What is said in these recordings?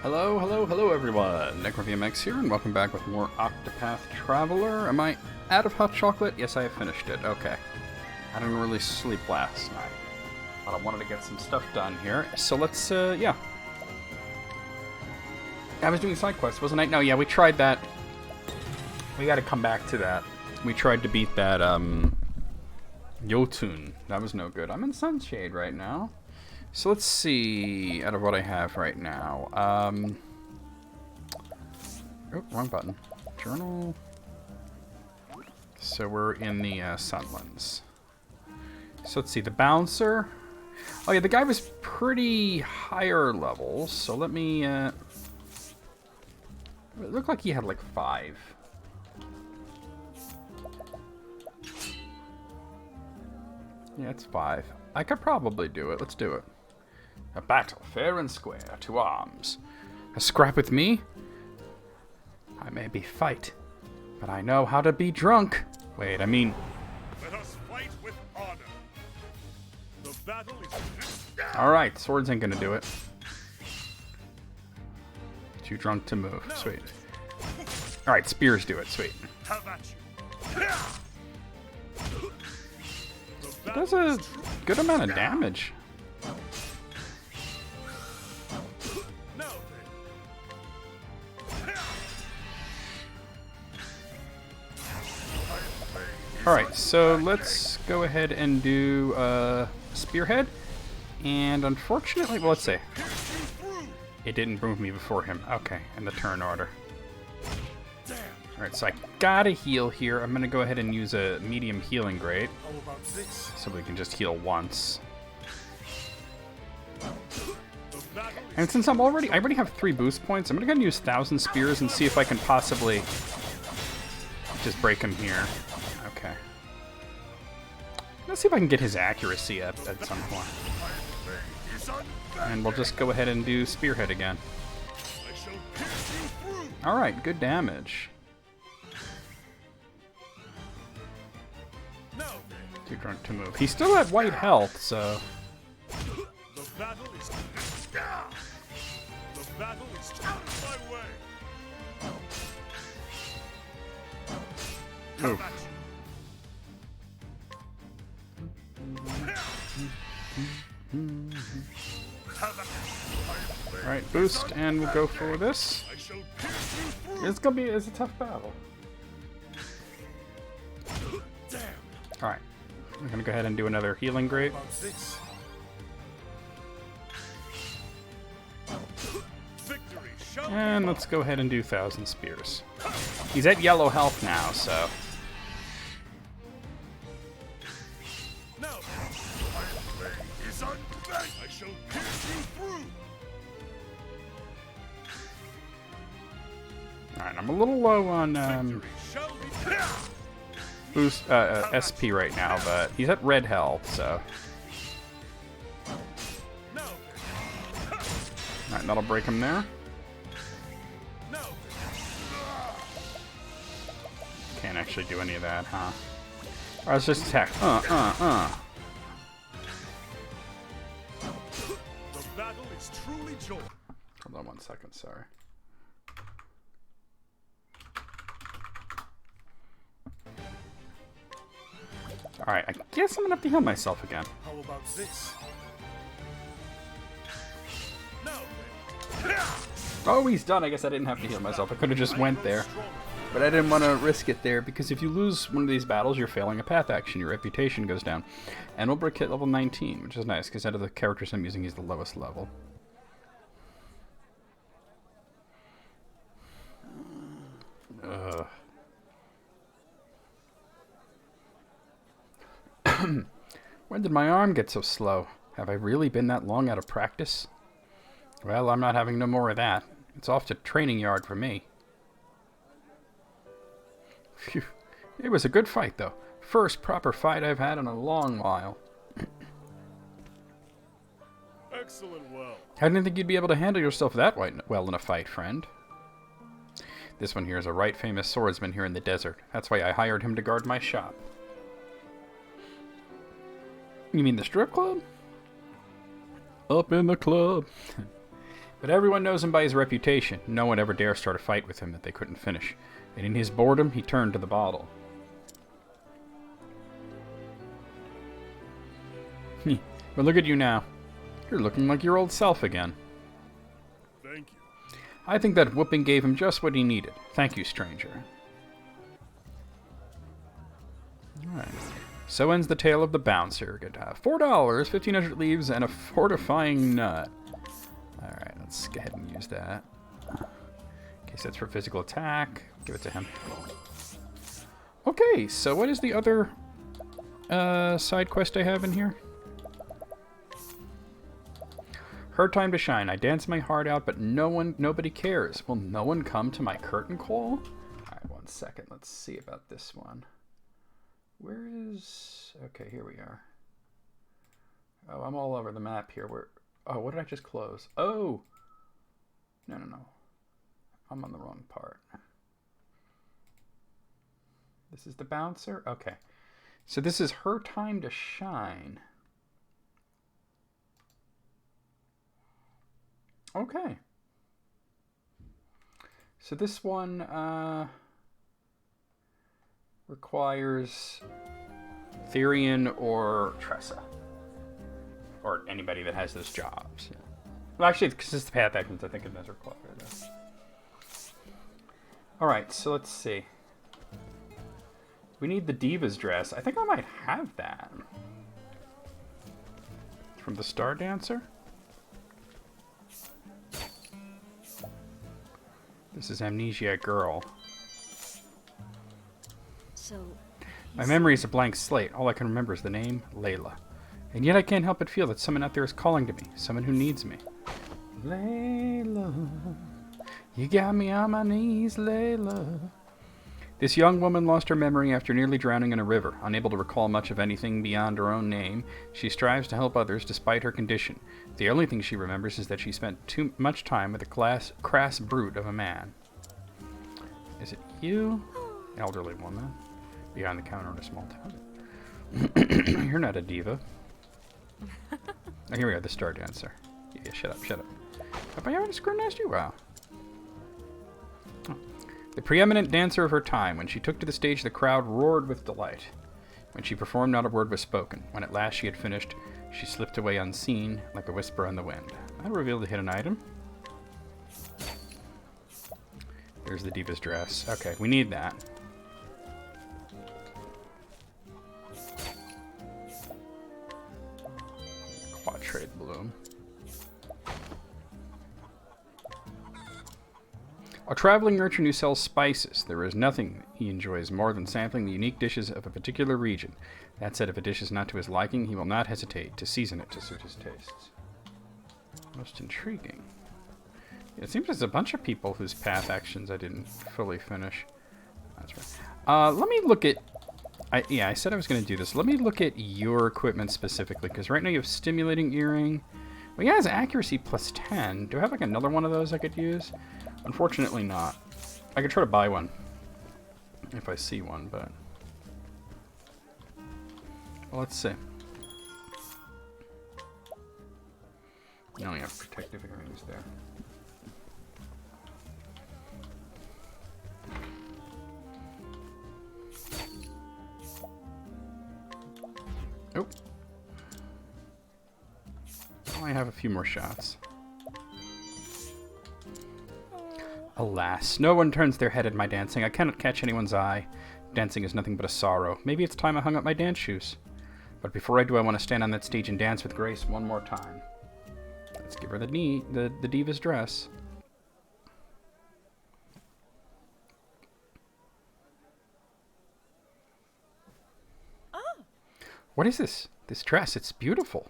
Hello, hello, hello everyone! NecroVMX here, and welcome back with more Octopath Traveler. Am I out of hot chocolate? Yes, I have finished it. Okay. I didn't really sleep last night, but I wanted to get some stuff done here. So let's, yeah. I was doing side quests, wasn't I? No, yeah, we tried that. We gotta come back to that. We tried to beat that, Jotun. That was no good. I'm in Sunshade right now. So let's see, out of what I have right now. Oh, wrong button. Journal. So we're in the Sunlands. So let's see, the Bouncer. Oh yeah, the guy was pretty higher levels, so let me, it looked like he had like 5. Yeah, it's 5. I could probably do it. Let's do it. A battle, fair and square, to arms. A scrap with me? I may be fight, but I know how to be drunk. Wait, I mean... Let us fight with honor. The battle is... Alright, swords ain't gonna do it. Too drunk to move. Sweet. Alright, spears do it. Sweet. Have at you. It does a good amount of damage. Now Alright, so let's go ahead and do Spearhead. And unfortunately, well, let's see. It didn't move me before him. Okay, in the turn order. Alright, so I gotta heal here. I'm gonna go ahead and use a medium healing grade. So we can just heal once. And since I already have 3 boost points, I'm gonna go ahead and use 1,000 Spears and see if I can possibly just break him here. Okay. Let's see if I can get his accuracy up at some point. And we'll just go ahead and do Spearhead again. Alright, good damage. Too drunk to move. He's still at white health, so... the battle is... The battle is out of my way. Oof. Alright, boost, and we'll go for this. It's a tough battle. Alright. I'm gonna go ahead and do another healing grade. And let's go ahead and do 1,000 Spears. He's at yellow health now, so... Alright, I'm a little low on boost SP right now, but he's at red health, so... Alright, that'll break him there. Can't actually do any of that, huh? Alright, let's just attack. The battle is truly joy. Hold on 1 second, sorry. Alright, I guess I'm gonna have to heal myself again. How about this? Oh, he's done. I guess I didn't have to heal myself. I could have just went there. But I didn't want to risk it there, because if you lose one of these battles, you're failing a path action. Your reputation goes down. And we'll break hit level 19, which is nice, because out of the characters I'm using, he's the lowest level. Ugh. When did my arm get so slow? Have I really been that long out of practice? Well, I'm not having no more of that. It's off to training yard for me. Phew. It was a good fight, though. First proper fight I've had in a long while. Excellent well. I didn't think you'd be able to handle yourself that well in a fight, friend. This one here is a right famous swordsman here in the desert. That's why I hired him to guard my shop. You mean the strip club? Up in the club. But everyone knows him by his reputation. No one ever dares start a fight with him that they couldn't finish. And in his boredom, he turned to the bottle. But look at you now. You're looking like your old self again. Thank you. I think that whooping gave him just what he needed. Thank you, stranger. Alright. So ends the tale of the bouncer. Good. $4, 1,500 leaves, and a fortifying nut. Alright, let's go ahead and use that. Okay, so that's for physical attack. Give it to him. Okay, so what is the other side quest I have in here? Her time to shine. I dance my heart out, but nobody cares. Will no one come to my curtain call? Alright, 1 second. Let's see about this one. Where is... Okay, here we are. Oh, I'm all over the map here. Oh, what did I just close? Oh! No. I'm on the wrong part. This is the bouncer? Okay. So this is her time to shine. Okay. So this one requires Therian or Tressa. Or anybody that has those jobs. Yeah. Well, actually, because it's the path actions, I think it does require this. Alright, so let's see. We need the Diva's dress. I think I might have that. From the Star Dancer? This is Amnesia Girl. So... My memory is a blank slate. All I can remember is the name, Layla. And yet I can't help but feel that someone out there is calling to me. Someone who needs me. Layla, you got me on my knees, Layla. This young woman lost her memory after nearly drowning in a river. Unable to recall much of anything beyond her own name, she strives to help others despite her condition. The only thing she remembers is that she spent too much time with a crass brute of a man. Is it you? Elderly woman. Behind the counter in a small town. You're not a diva. Oh, here we are, the Star Dancer. Yeah, shut up. Have I ever scrutinized you? Wow. Oh. The preeminent dancer of her time. When she took to the stage, the crowd roared with delight. When she performed, not a word was spoken. When at last she had finished, she slipped away unseen, like a whisper on the wind. That revealed a hidden item. There's the Diva's dress. Okay, we need that. Quatrade bloom. A traveling merchant who sells spices. There is nothing he enjoys more than sampling the unique dishes of a particular region. That said, if a dish is not to his liking, he will not hesitate to season it to suit his tastes. Most intriguing. It seems there's a bunch of people whose path actions I didn't fully finish. That's right. Let me look at... I said I was going to do this. Let me look at your equipment specifically, because right now you have Stimulating Earring. Well, yeah, it has Accuracy plus 10. Do I have like another one of those I could use? Unfortunately not. I could try to buy one if I see one, but... Well, let's see. You only have protective earrings there. Oh. I have a few more shots. Alas, no one turns their head at my dancing. I cannot catch anyone's eye. Dancing is nothing but a sorrow. Maybe it's time I hung up my dance shoes. But before I do, I want to stand on that stage and dance with Grace one more time. Let's give her the Diva's dress. Oh. What is this? This dress, it's beautiful.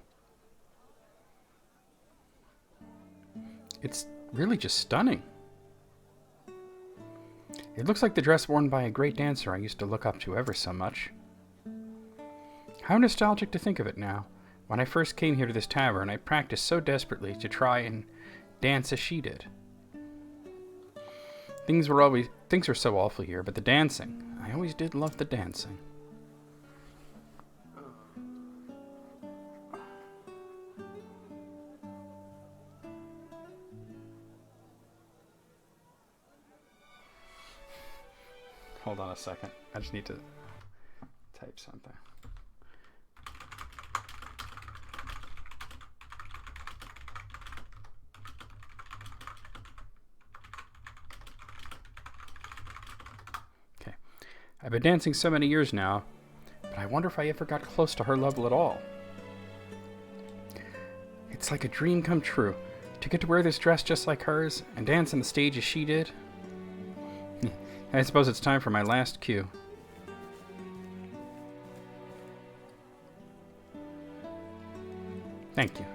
It's really just stunning. It looks like the dress worn by a great dancer I used to look up to ever so much. How nostalgic to think of it now. When I first came here to this tavern, I practiced so desperately to try and dance as she did. Things were so awful here, but the dancing, I always did love the dancing. Hold on a second. I just need to type something. Okay. I've been dancing so many years now, but I wonder if I ever got close to her level at all. It's like a dream come true. To get to wear this dress just like hers and dance on the stage as she did. I suppose it's time for my last cue. Thank you.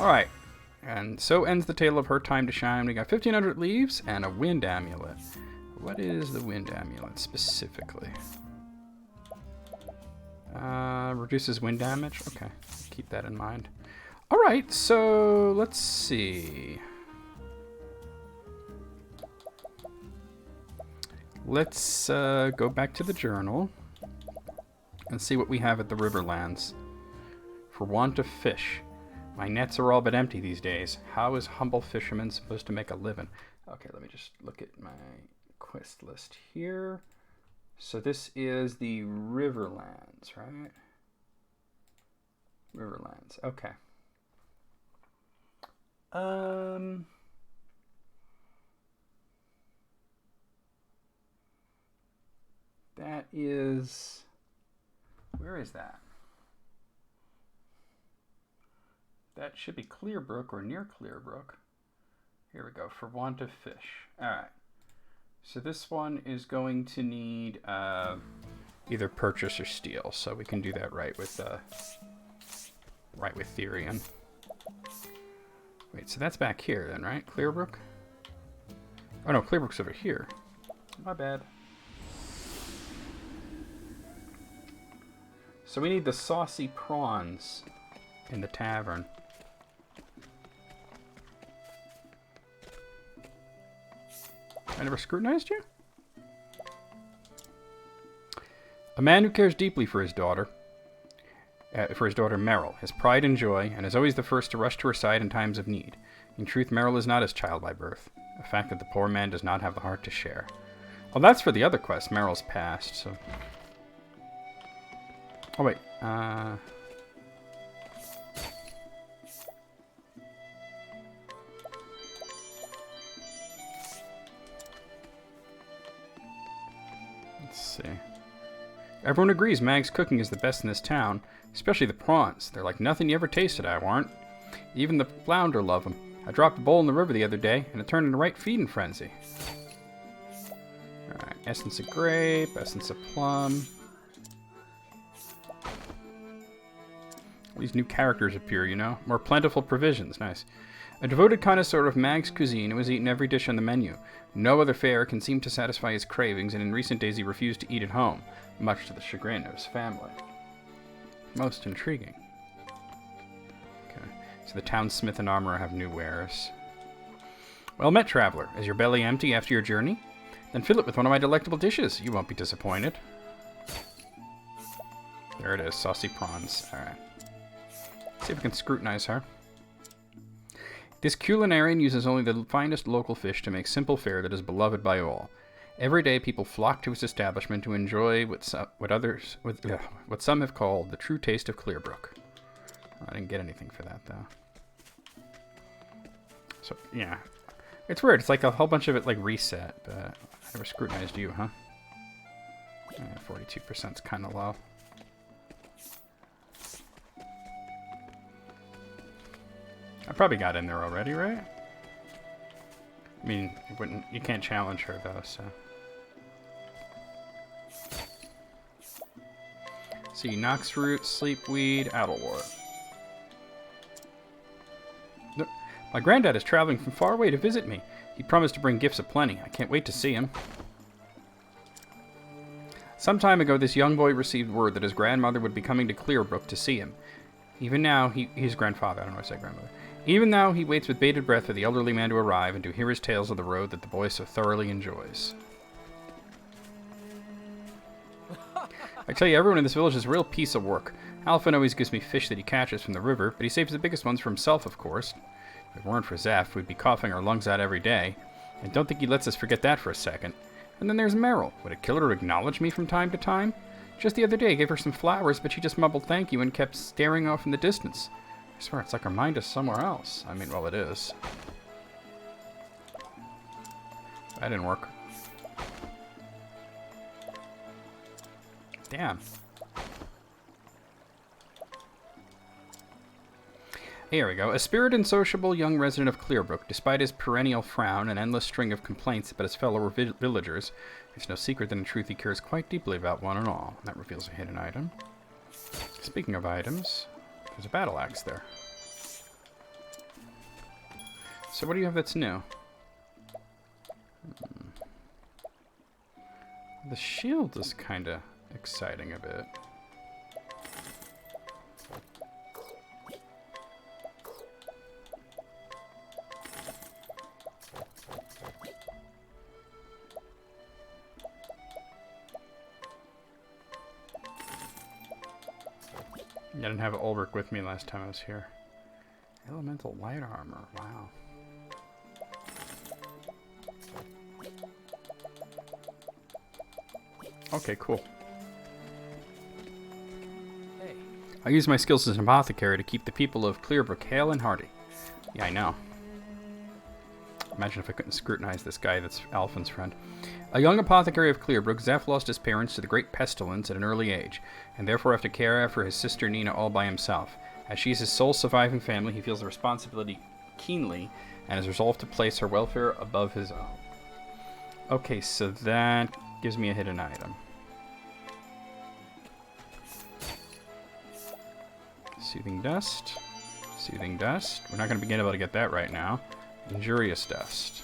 Alright. And so ends the tale of her time to shine. We got 1,500 leaves and a wind amulet. What is the wind amulet specifically? Reduces wind damage. Okay, keep that in mind. All right, so let's see. Let's go back to the journal and see what we have at the Riverlands. For want of fish, my nets are all but empty these days. How is humble fisherman supposed to make a living? Okay, let me just look at my quest list here. So this is the Riverlands, right? Riverlands, okay. That is... Where is that? That should be Clearbrook or near Clearbrook. Here we go, for want of fish. Alright. So this one is going to need either purchase or steal. So we can do that right with Therian. Wait, so that's back here then, right? Clearbrook? Oh no, Clearbrook's over here. My bad. So we need the saucy prawns in the tavern. I never scrutinized you? A man who cares deeply for his daughter Meryl, has pride and joy, and is always the first to rush to her side in times of need. In truth, Meryl is not his child by birth, a fact that the poor man does not have the heart to share. Well, that's for the other quest. Meryl's passed, so... Oh, wait. Let's see. Everyone agrees Mag's cooking is the best in this town, especially the prawns. They're like nothing you ever tasted, I warrant. Even the flounder love them. I dropped a bowl in the river the other day, and it turned into a right feeding frenzy. Alright, essence of grape, essence of plum. These new characters appear, you know? More plentiful provisions, nice. A devoted connoisseur of Mag's cuisine who has eaten every dish on the menu. No other fare can seem to satisfy his cravings, and in recent days he refused to eat at home, much to the chagrin of his family. Most intriguing. Okay, so the townsmith and armorer have new wares. Well met, traveler. Is your belly empty after your journey? Then fill it with one of my delectable dishes. You won't be disappointed. There it is, saucy prawns. Alright. See if we can scrutinize her. This culinarian uses only the finest local fish to make simple fare that is beloved by all. Every day people flock to his establishment to enjoy what some have called the true taste of Clearbrook. I didn't get anything for that, though. So, yeah. It's weird. It's like a whole bunch of it, like, reset, but I never scrutinized you, huh? Yeah, 42% is kind of low. I probably got in there already, right? I mean, you can't challenge her, though, so... See, Noxroot, Sleepweed, Addlewort. No, my granddad is traveling from far away to visit me. He promised to bring gifts aplenty. I can't wait to see him. Some time ago, this young boy received word that his grandmother would be coming to Clearbrook to see him. Even now, his grandfather, I don't know why I say grandmother. Even now, he waits with bated breath for the elderly man to arrive and to hear his tales of the road that the boy so thoroughly enjoys. I tell you, everyone in this village is a real piece of work. Alphen always gives me fish that he catches from the river, but he saves the biggest ones for himself, of course. If it weren't for Zeph, we'd be coughing our lungs out every day. I don't think he lets us forget that for a second. And then there's Meryl. Would it kill her to acknowledge me from time to time? Just the other day I gave her some flowers, but she just mumbled thank you and kept staring off in the distance. I swear, it's like her mind is somewhere else. I mean, well, it is. That didn't work. Damn. Here we go. A spirited and sociable young resident of Clearbrook, despite his perennial frown and endless string of complaints about his fellow villagers, it's no secret that in truth he cares quite deeply about one and all. That reveals a hidden item. Speaking of items, there's a battle axe there. So what do you have that's new? The shield is kind of exciting a bit. I didn't have Ulrich with me last time I was here. Elemental light armor, wow. Okay, cool. Hey. I use my skills as an apothecary to keep the people of Clearbrook hale and hearty. Yeah, I know. Imagine if I couldn't scrutinize this guy that's Alphen's friend. A young apothecary of Clearbrook, Zeph lost his parents to the Great Pestilence at an early age, and therefore have to care for his sister Nina all by himself. As she is his sole surviving family, he feels the responsibility keenly, and is resolved to place her welfare above his own. Okay, so that gives me a hidden item. Soothing Dust. Soothing Dust. We're not going to be able to get that right now. Injurious Dust.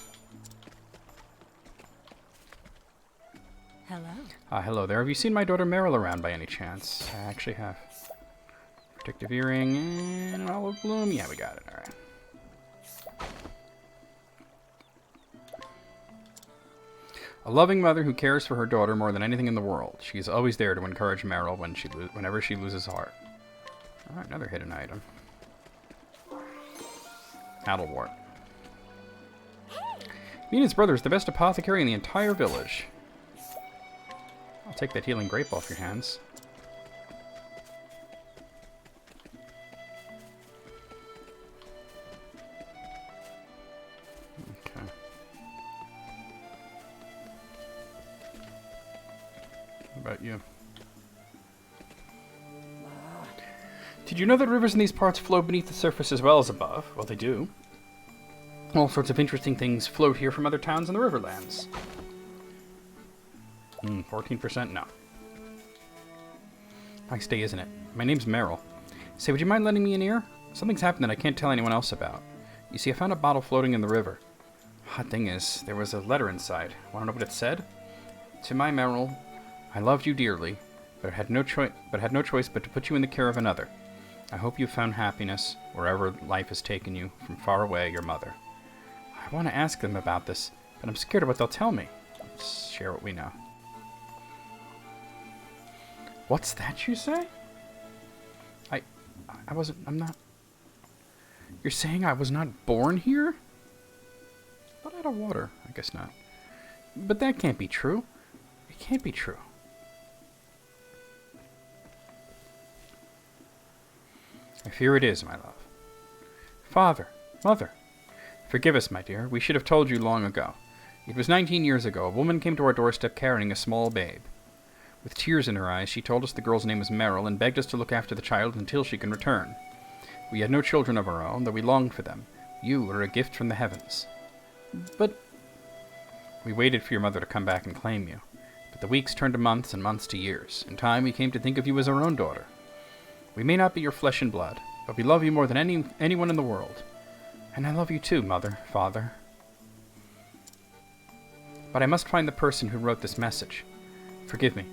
Hello. Hello there. Have you seen my daughter Meryl around by any chance? I actually have. Protective earring and an olive bloom. Yeah, we got it. All right. A loving mother who cares for her daughter more than anything in the world. She is always there to encourage Meryl whenever she loses heart. All right, another hidden item. Addlewort. Nina's brother is the best apothecary in the entire village. I'll take that healing grape off your hands. Okay. What about you? Did you know that rivers in these parts flow beneath the surface as well as above? Well, they do. All sorts of interesting things float here from other towns in the Riverlands. 14%? No. Nice day, isn't it? My name's Meryl. Say, would you mind lending me an ear? Something's happened that I can't tell anyone else about. You see, I found a bottle floating in the river. Odd thing is, there was a letter inside. Want to know what it said? To my Meryl, I loved you dearly, but had no choice but to put you in the care of another. I hope you found happiness wherever life has taken you, from far away, your mother. I want to ask them about this, but I'm scared of what they'll tell me. Let's share what we know. What's that you say? I'm not... You're saying I was not born here? But out of water. I guess not. But that can't be true. It can't be true. I fear it is, my love. Father, mother, forgive us, my dear. We should have told you long ago. It was 19 years ago. A woman came to our doorstep carrying a small babe. With tears in her eyes, she told us the girl's name was Meryl and begged us to look after the child until she can return. We had no children of our own, though we longed for them. You were a gift from the heavens. But we waited for your mother to come back and claim you. But the weeks turned to months and months to years. In time, we came to think of you as our own daughter. We may not be your flesh and blood, but we love you more than anyone in the world. And I love you too, mother, father. But I must find the person who wrote this message. Forgive me.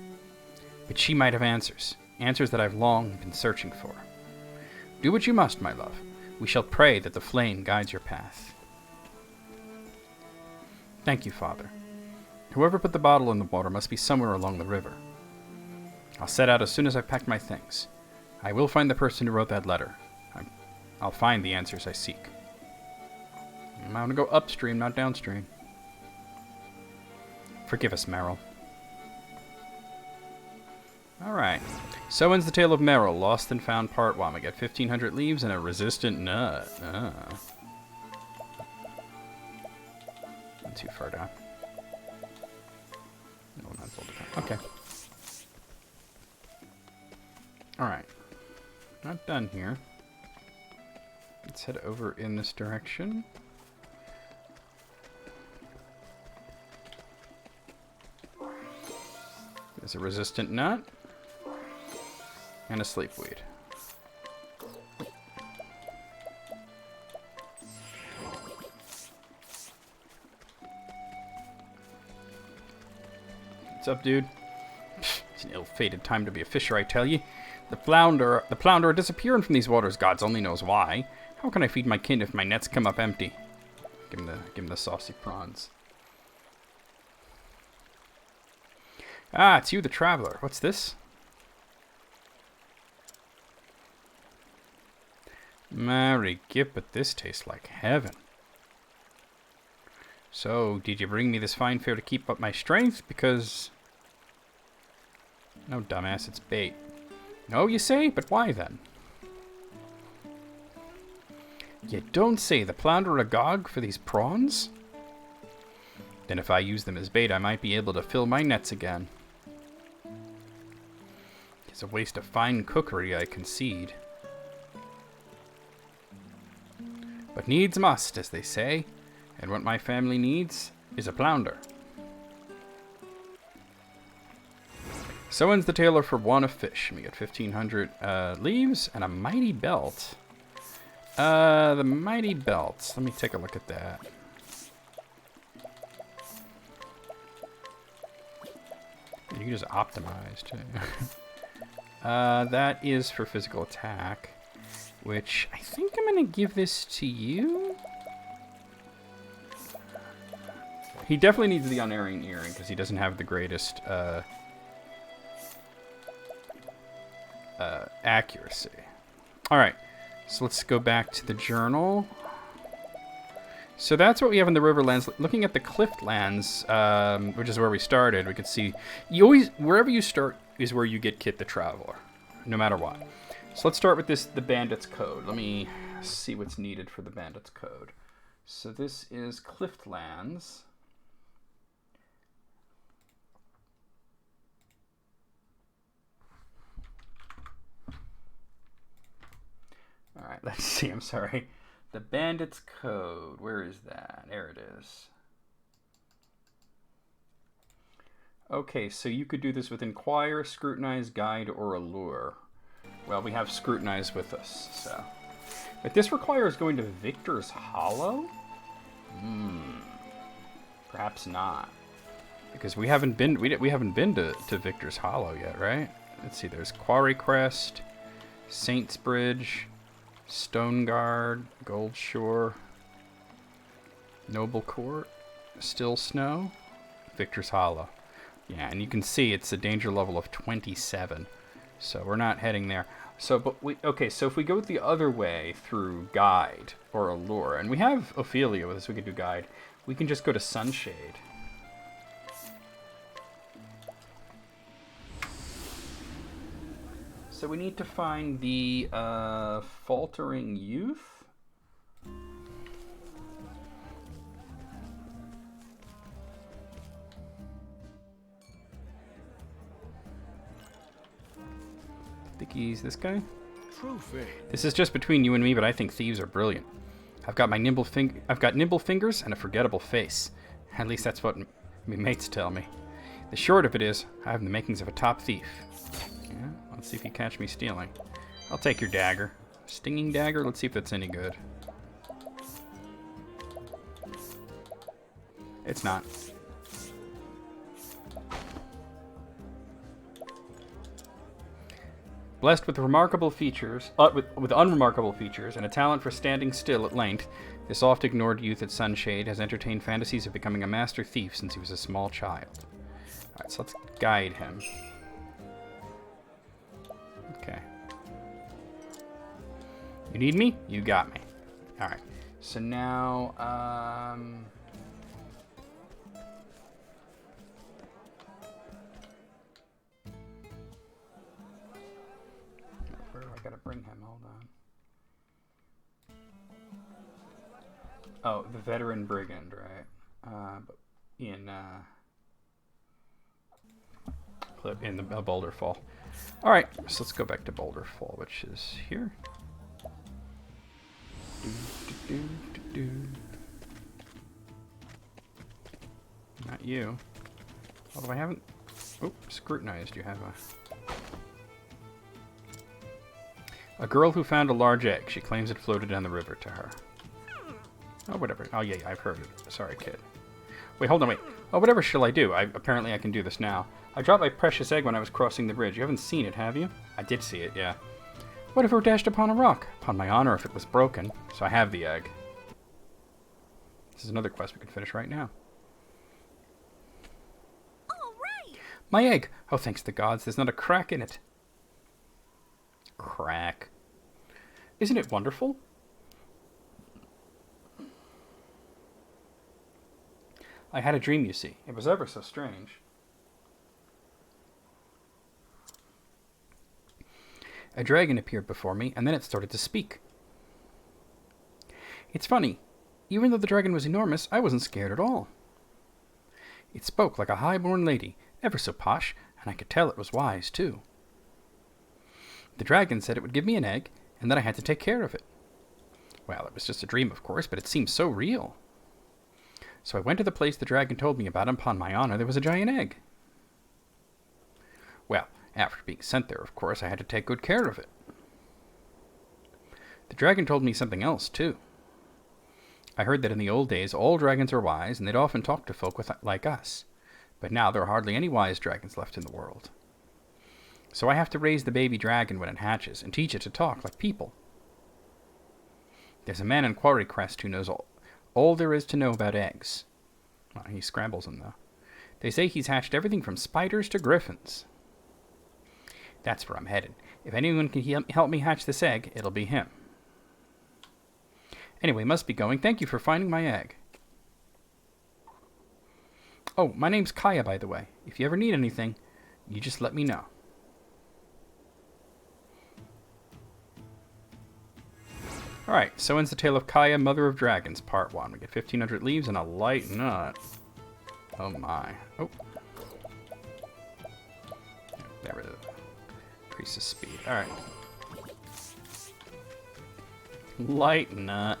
But she might have answers. Answers that I've long been searching for. Do what you must, my love. We shall pray that the flame guides your path. Thank you, Father. Whoever put the bottle in the water must be somewhere along the river. I'll set out as soon as I've packed my things. I will find the person who wrote that letter. I'll find the answers I seek. I'm going to go upstream, not downstream. Forgive us, Meryl. Alright. So ends the tale of Meryl, Lost and Found Part 1. We got 1,500 leaves and a resistant nut. Ah. Not too far down. No, not full down. Okay. Alright. Not done here. Let's head over in this direction. There's a resistant nut. And a sleepweed. What's up, dude? It's an ill-fated time to be a fisher, I tell you. The flounder are disappearing from these waters. Gods only knows why. How can I feed my kin if my nets come up empty? Give him the saucy prawns. Ah, it's you, the traveler. What's this? Mary Gibbet, this tastes like heaven. So, did you bring me this fine fare to keep up my strength? Because... No, dumbass, it's bait. No, you say? But why then? You don't say. The flounder agog for these prawns? Then if I use them as bait, I might be able to fill my nets again. It's a waste of fine cookery, I concede. But needs must, as they say, and what my family needs is a flounder. So ends the tailor for one of fish. We get 1,500 leaves and a mighty belt. The mighty belt. Let me take a look at that. You can just optimize too. That is for physical attack. Which, I think I'm going to give this to you. He definitely needs the unerring earring, because he doesn't have the greatest accuracy. Alright, so let's go back to the journal. So that's what we have in the Riverlands. Looking at the Cliftlands, which is where we started, we could see... wherever you start is where you get Kit the Traveler, no matter what. So let's start with the Bandit's Code. Let me see what's needed for the Bandit's Code. So this is Cliftlands. Alright, let's see, I'm sorry. The Bandit's Code, where is that? There it is. Okay, so you could do this with Inquire, Scrutinize, Guide, or Allure. Well, we have Scrutinize with us, so. But this requires going to Victor's Hollow? Perhaps not. Because we haven't been to Victor's Hollow yet, right? Let's see, there's Quarry Crest, Saints Bridge, Stone Guard, Gold Shore, Noble Court, Still Snow, Victor's Hollow. Yeah, and you can see it's a danger level of 27. So we're not heading there. So, so if we go the other way through Guide or Allure, and we have Ophelia with us, we could do Guide. We can just go to Sunshade. So we need to find the Faltering Youth. Think he's this guy? Trophy. This is just between you and me, but I think thieves are brilliant. I've got nimble fingers and a forgettable face. At least that's what me mates tell me. The short of it is, I have the makings of a top thief. Yeah, let's see if you catch me stealing. I'll take your dagger. Stinging dagger? Let's see if that's any good. It's not. Blessed with remarkable features, with unremarkable features, and a talent for standing still at length, this oft-ignored youth at Sunshade has entertained fantasies of becoming a master thief since he was a small child. Alright, so let's guide him. Okay. You need me? You got me. Alright, so now, do I gotta bring him? Hold on. Oh, the veteran brigand, right? In the Boulder Fall. All right, so let's go back to Boulder Fall, which is here. Not you. Although I haven't scrutinized you, have I? A girl who found a large egg. She claims it floated down the river to her. Oh, whatever. Oh, yeah, I've heard it. Sorry, kid. Wait, hold on, wait. Oh, whatever shall I do? Apparently I can do this now. I dropped my precious egg when I was crossing the bridge. You haven't seen it, have you? I did see it, yeah. What if it were dashed upon a rock? Upon my honor, if it was broken. So I have the egg. This is another quest we can finish right now. All right. My egg! Oh, thanks to the gods, there's not a crack in it. Crack. Isn't it wonderful? I had a dream, you see. It was ever so strange. A dragon appeared before me, and then it started to speak. It's funny. Even though the dragon was enormous, I wasn't scared at all. It spoke like a high-born lady, ever so posh, and I could tell it was wise, too. The dragon said it would give me an egg, and that I had to take care of it. Well, it was just a dream, of course, but it seemed so real. So I went to the place the dragon told me about, and upon my honor, there was a giant egg. Well, after being sent there, of course, I had to take good care of it. The dragon told me something else, too. I heard that in the old days, all dragons are wise, and they'd often talk to folk like us. But now there are hardly any wise dragons left in the world. So I have to raise the baby dragon when it hatches, and teach it to talk like people. There's a man in Quarry Crest who knows all there is to know about eggs. Well, he scrambles them, though. They say he's hatched everything from spiders to griffins. That's where I'm headed. If anyone can help me hatch this egg, it'll be him. Anyway, must be going. Thank you for finding my egg. Oh, my name's Kaya, by the way. If you ever need anything, you just let me know. Alright, so ends the tale of Kaya, Mother of Dragons, Part 1. We get 1,500 leaves and a light nut. Oh my. Oh. There it is. Increases speed. Alright. Light nut.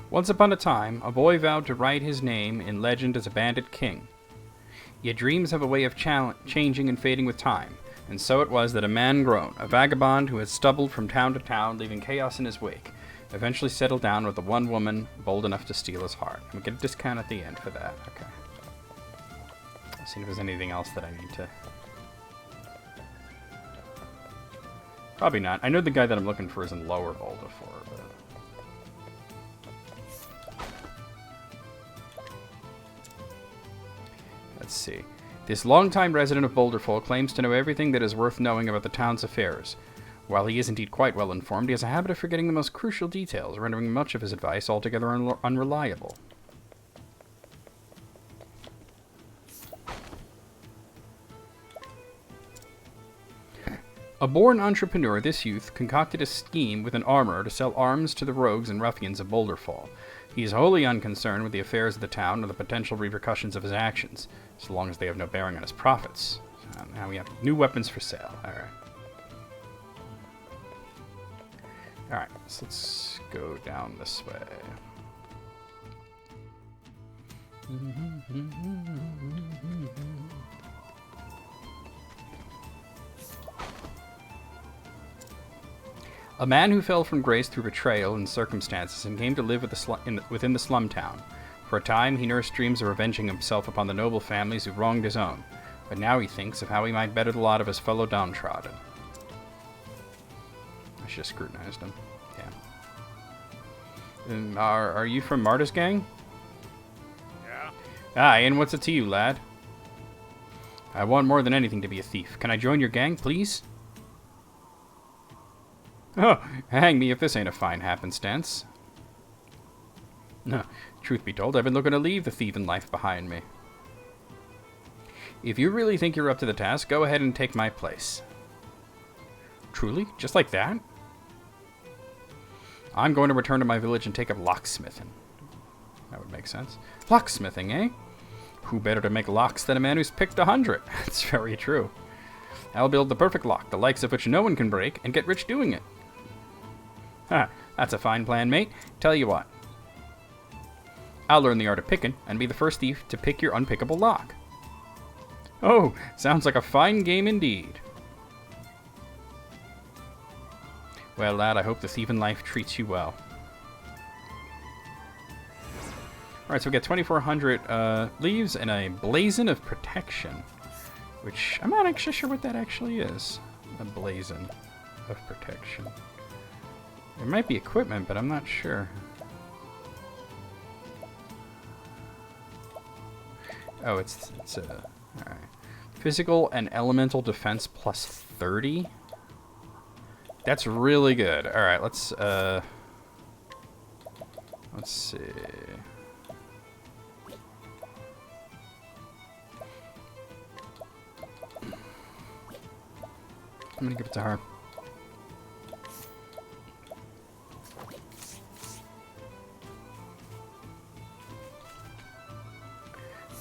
Once upon a time, a boy vowed to write his name in legend as a bandit king. Yet dreams have a way of changing and fading with time, and so it was that a man grown, a vagabond who had stumbled from town to town, leaving chaos in his wake, eventually settled down with the one woman bold enough to steal his heart. And we get a discount at the end for that. Okay. Let's see if there's anything else that I need to... Probably not. I know the guy that I'm looking for is in Lower Boulder for, but... Let's see. This longtime resident of Boulderfall claims to know everything that is worth knowing about the town's affairs. While he is indeed quite well informed, he has a habit of forgetting the most crucial details, rendering much of his advice altogether unreliable. A born entrepreneur, this youth concocted a scheme with an armorer to sell arms to the rogues and ruffians of Boulderfall. He is wholly unconcerned with the affairs of the town or the potential repercussions of his actions, so long as they have no bearing on his profits. So now we have new weapons for sale. Alright, so let's go down this way. A man who fell from grace through betrayal and circumstances and came to live within the slum town. For a time, he nursed dreams of revenging himself upon the noble families who wronged his own, but now he thinks of how he might better the lot of his fellow downtrodden. I should have scrutinized him. Yeah. And are you from Marta's gang? Yeah? Aye, and what's it to you, lad? I want more than anything to be a thief. Can I join your gang, please? Oh, hang me if this ain't a fine happenstance. No, truth be told, I've been looking to leave the thieving life behind me. If you really think you're up to the task, go ahead and take my place. Truly? Just like that? I'm going to return to my village and take up locksmithing. That would make sense. Locksmithing, eh? Who better to make locks than a man who's picked 100? That's very true. I'll build the perfect lock, the likes of which no one can break, and get rich doing it. Ha, that's a fine plan, mate. Tell you what. I'll learn the art of picking, and be the first thief to pick your unpickable lock. Oh, sounds like a fine game indeed. Well, lad, I hope the thieving life treats you well. Alright, so we got 2,400 leaves and a blazon of protection. Which, I'm not actually sure what that actually is. A blazon of protection. It might be equipment, but I'm not sure. Oh, it's a... Alright. Physical and elemental defense plus 30? That's really good. Alright, let's see. I'm gonna give it to her.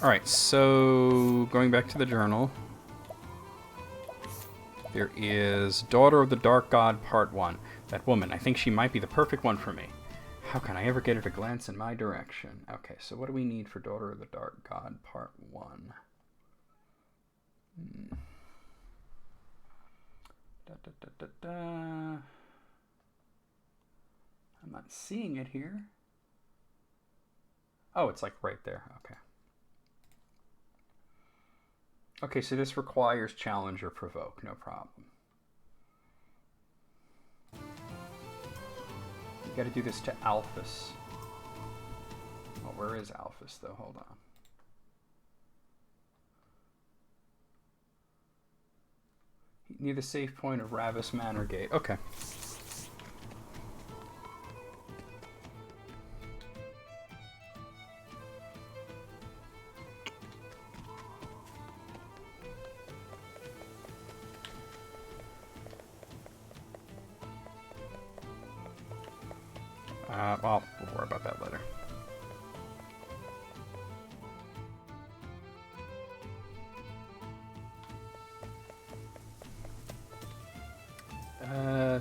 Alright, so going back to the journal. There is Daughter of the Dark God, Part 1. That woman, I think she might be the perfect one for me. How can I ever get her to glance in my direction? Okay, so what do we need for Daughter of the Dark God, Part 1? I'm not seeing it here. Oh, it's like right there. Okay. Okay, so this requires challenge or provoke. No problem. You gotta do this to Alphys. Well, where is Alphys, though? Hold on. Near the safe point of Ravis Manor Gate. Okay. Well, we'll worry about that later.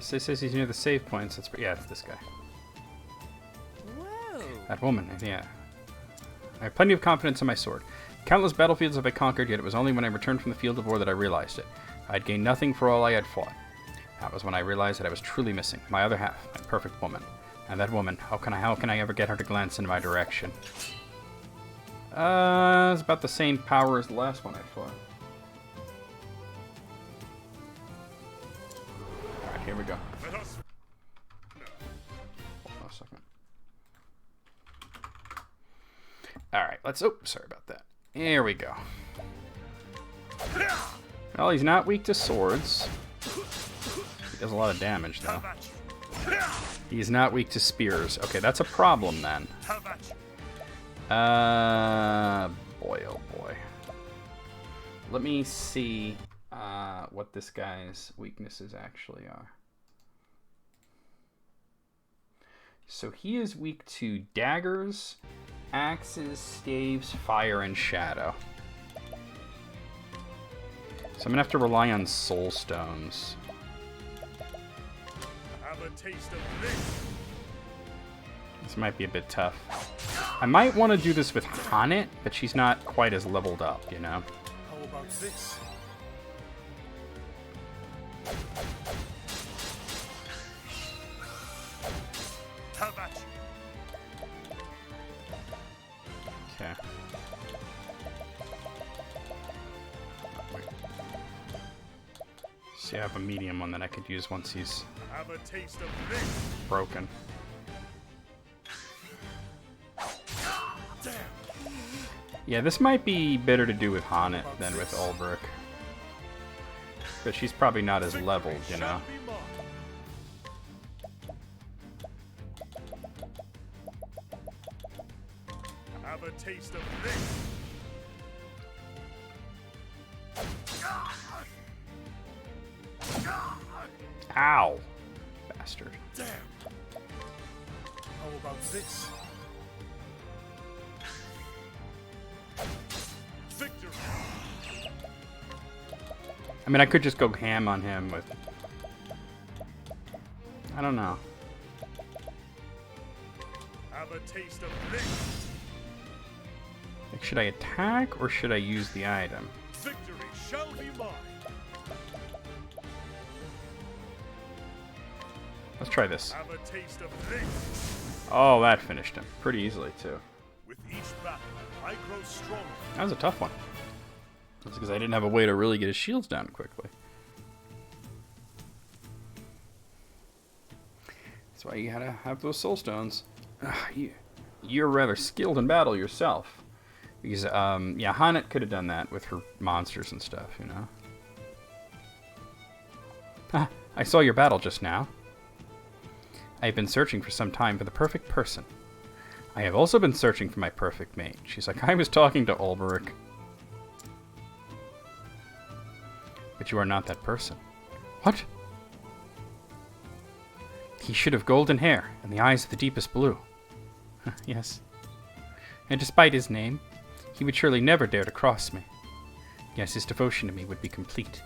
So it says he's near the save points. That's yeah, it's this guy. Whoa. That woman, yeah. I have plenty of confidence in my sword. Countless battlefields have I conquered, yet it was only when I returned from the field of war that I realized it. I had gained nothing for all I had fought. That was when I realized that I was truly missing my other half, my perfect woman. And that woman, how can I ever get her to glance in my direction? It's about the same power as the last one I fought. Alright, here we go. Let us. Hold on a second. Alright, let's... Oh, sorry about that. Here we go. Well, he's not weak to swords. He does a lot of damage, though. He's not weak to spears. Okay, that's a problem, then. Boy, oh boy. Let me see what this guy's weaknesses actually are. So he is weak to daggers, axes, staves, fire, and shadow. So I'm gonna have to rely on soul stones. Have a taste of this. This might be a bit tough. I might want to do this with Hanet, but she's not quite as leveled up, you know? How about this? Have at you. Okay. Wait. See, I have a medium one that I could use once he's Have a taste of this. broken. Damn. Yeah, this might be better to do with Hanet than with Ulbrich. But she's probably not as leveled, you know? Shall be mine. Have a taste of this. Ow. Bastard. Damn. How about this? Victory. I mean, I could just go ham on him with... I don't know. Have a taste of this. Like, should I attack or should I use the item? Victory shall be mine. Let's try this. Have a taste of this. Oh, that finished him. Pretty easily, too. With each battle, I grow stronger. That was a tough one. That's because I didn't have a way to really get his shields down quickly. That's why you gotta have those soul stones. You're rather skilled in battle yourself. Because, yeah, Hanet could have done that with her monsters and stuff, you know? Ah, I saw your battle just now. I have been searching for some time for the perfect person. I have also been searching for my perfect mate. She's like, I was talking to Ulberic. But you are not that person. What? He should have golden hair and the eyes of the deepest blue. Yes. And despite his name, he would surely never dare to cross me. Yes, his devotion to me would be complete.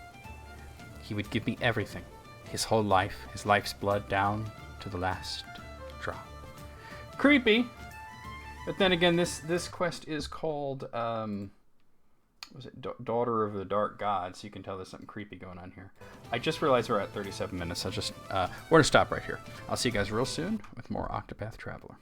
He would give me everything. His whole life, his life's blood down to the last drop. Creepy! But then again, this quest is called, was it Daughter of the Dark God, so you can tell there's something creepy going on here. I just realized we're at 37 minutes. We're going to stop right here. I'll see you guys real soon with more Octopath Traveler.